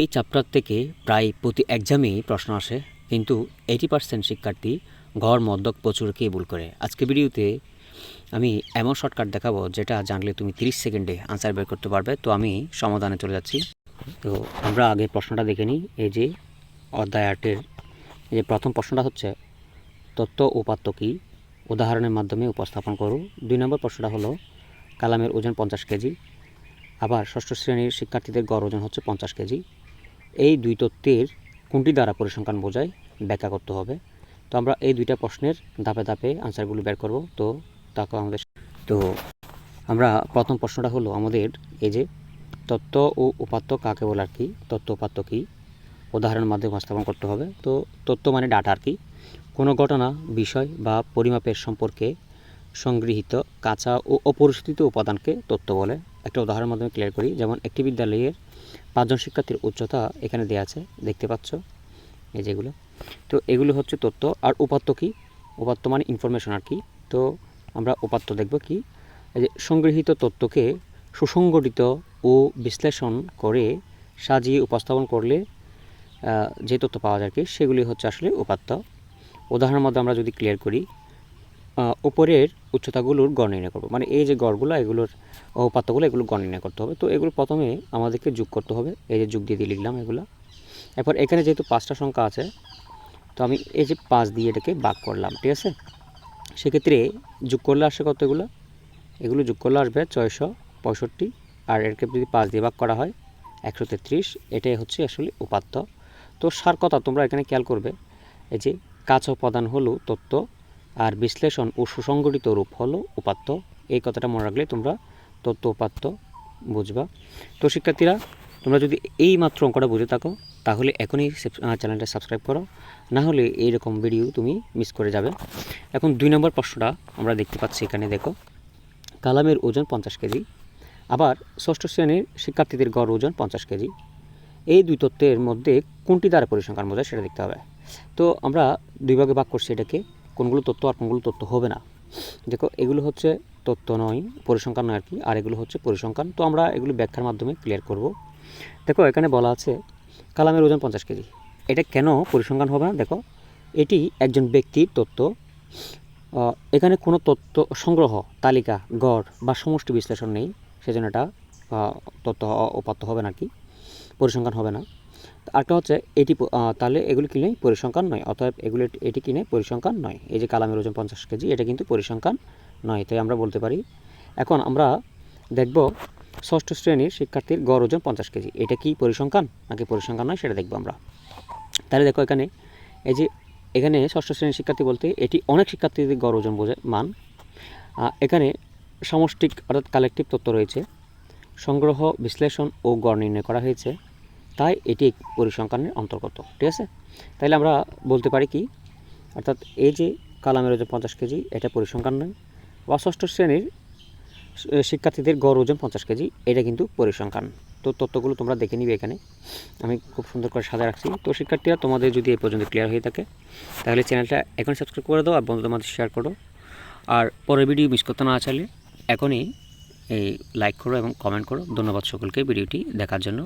এই চ্যাপ্টার থেকে প্রায় প্রতি এক্সামেই প্রশ্ন আসে, কিন্তু 80% শিক্ষার্থী ঘর মদ্যক প্রচুরকেই ভুল করে। আজকে ভিডিওতে আমি এমন শর্টকাট দেখাবো যেটা জানলে তুমি 30 সেকেন্ডে আনসার বের করতে পারবে। তো আমি সমাধানে চলে যাচ্ছি। তো আমরা আগে প্রশ্নটা দেখে নিই। এই যে অধ্যায় 8-এর এই যে প্রথম প্রশ্নটা হচ্ছে, তত্ত্ব উপাত্ত কী, উদাহরণের মাধ্যমে উপস্থাপন করো। 2 নম্বর প্রশ্নটা হলো, কালামের ওজন 50 কেজি। আবার ষষ্ঠ শ্রেণীর শিক্ষার্থীদের গড় ওজন হচ্ছে 50 কেজি। এই দুই তথ্যের কোনটি দ্বারা পরিসংখ্যান বোঝায় ব্যাখ্যা করতে হবে। তো আমরা এই দুইটা প্রশ্নের ধাপে ধাপে আনসারগুলো বের করব। তো আমরা প্রথম প্রশ্নটা হলো আমাদের এই যে তত্ত্ব ও উপাত্ত কাকে বলে আর কি, তত্ত্ব উপাত্ত কী, উদাহরণের মাধ্যমে উপস্থাপন করতে হবে। তো তথ্য মানে ডাটা আর কি, কোনো ঘটনা, বিষয় বা পরিমাপের সম্পর্কে সংগৃহীত কাঁচা ও অপরিশোধিত উপাদানকে তথ্য বলে। একটা উদাহরণের মাধ্যমে ক্লিয়ার করি, যেমন একটি বিদ্যালয়ের 5 জন শিক্ষার্থীর উচ্চতা এখানে দেওয়া আছে, দেখতে পাচ্ছ এই যেগুলো। তো এগুলো হচ্ছে তথ্য। আর উপাত্ত কী, উপাত্ত মানে ইনফরমেশন আর কি। তো আমরা উপাত্ত দেখব কি, এই যে সংগৃহীত তথ্যকে সুসংগঠিত ও বিশ্লেষণ করে সাজিয়ে উপস্থাপন করলে যে তথ্য পাওয়া যায় কি, সেগুলি হচ্ছে আসলে উপাত্ত। উদাহরণের মধ্যে আমরা যদি ক্লিয়ার করি, উপরের উচ্চতাগুলোর গড় নির্ণয় করবো, মানে এই যে গড়গুলো, এগুলোর উপাত্তগুলো, এগুলো গড় নির্ণয় করতে হবে। তো এগুলো প্রথমে আমাদেরকে যোগ করতে হবে, এই যে যোগ দিয়ে লিখলাম এগুলো। এরপর এখানে যেহেতু 5টা সংখ্যা আছে, তো আমি এই যে 5 দিয়ে এটাকে ভাগ করলাম, ঠিক আছে। সেক্ষেত্রে যোগ করলে আসে কত, এগুলো যোগ করলে আসবে 665, আর এরকে যদি 5 দিয়ে ভাগ করা হয় 133। এটাই হচ্ছে আসলে উপাত্ত। তো সার কথা তোমরা এখানে খেয়াল করবে, এই যে কাঁচা উপাদান হলো তথ্য, আর বিশ্লেষণ ও সুসংগঠিত রূপ হলো উপাত্ত। এই কথাটা মনে রাখলে তোমরা তথ্য উপাত্ত বুঝবা। তো শিক্ষার্থীরা, তোমরা যদি এই মাত্র অঙ্কটা বুঝে থাকো, তাহলে এখনই চ্যানেলটা সাবস্ক্রাইব করো, না হলে এইরকম ভিডিও তুমি মিস করে যাবে। এখন 2 নম্বর প্রশ্নটা আমরা দেখতে পাচ্ছি এখানে, দেখো, কালামের ওজন 50 কেজি। আবার ষষ্ঠ শ্রেণীর শিক্ষার্থীদের গড় ওজন 50 কেজি। এই দুই তথ্যের মধ্যে কোনটি দ্বারা পরিসংখ্যান বোঝায় সেটা দেখতে হবে। তো আমরা দুই ভাগে ভাগ করছি এটাকে, কোনগুলো তথ্য আর কোনগুলো তথ্য হবে না। দেখো, এগুলো হচ্ছে তথ্য নয়, পরিসংখ্যান নয় আর কি, আর এগুলো হচ্ছে পরিসংখ্যান। তো আমরা এগুলো ব্যাখ্যার মাধ্যমে ক্লিয়ার করব। দেখো, এখানে বলা আছে কালামের ওজন 50 কেজি। এটা কেন পরিসংখ্যান হবে না? দেখো, এটি একজন ব্যক্তির তথ্য। এখানে কোনো তথ্য সংগ্রহ, তালিকা, গড় বা সমষ্টি বিশ্লেষণ নেই, সেজন্য এটা তথ্য উপাত্ত হবে না আর কি, পরিসংখ্যান হবে না। আরেকটা হচ্ছে এটি, তাহলে এগুলি কি নেই, পরিসংখ্যান নয়। অতএব এটি কি নেই, পরিসংখ্যান নয়। এই যে কালামের ওজন 50 কেজি, এটা কিন্তু পরিসংখ্যান নয়, তাই আমরা বলতে পারি। এখন আমরা দেখব ষষ্ঠ শ্রেণীর শিক্ষার্থীর গড় ওজন 50 কেজি, এটা কি পরিসংখ্যান নাকি পরিসংখ্যান নয় সেটা দেখব আমরা। তাহলে দেখো, এখানে এই যে এখানে ষষ্ঠ শ্রেণীর শিক্ষার্থী বলতে এটি অনেক শিক্ষার্থীদের গড় ওজন বোঝায় মান। এখানে সমষ্টিক অর্থাৎ কালেকটিভ তথ্য রয়েছে, সংগ্রহ, বিশ্লেষণ ও গড় নির্ণয় করা হয়েছে, তাই এটি পরিসংখ্যানের অন্তর্গত, ঠিক আছে। তাইলে আমরা বলতে পারি কি, অর্থাৎ এই যে কালামের ওজন 50 কেজি, এটা পরিসংখ্যান নয়। বা ষষ্ঠ শ্রেণীর শিক্ষার্থীদের গড় ওজন 50 কেজি, এটা কিন্তু পরিসংখ্যান। তো তথ্যগুলো তোমরা দেখে নিবে, এখানে আমি খুব সুন্দর করে সাজা রাখছি। তো শিক্ষার্থীরা, তোমাদের যদি এই পর্যন্ত ক্লিয়ার হয়ে থাকে, তাহলে চ্যানেলটা এখন সাবস্ক্রাইব করে দাও আর বন্ধুদের মধ্যে শেয়ার করো। আর পরের ভিডিও মিস করতে না চাইলে এখনই এই লাইক করো এবং কমেন্ট করো। ধন্যবাদ সকলকে ভিডিওটি দেখার জন্য।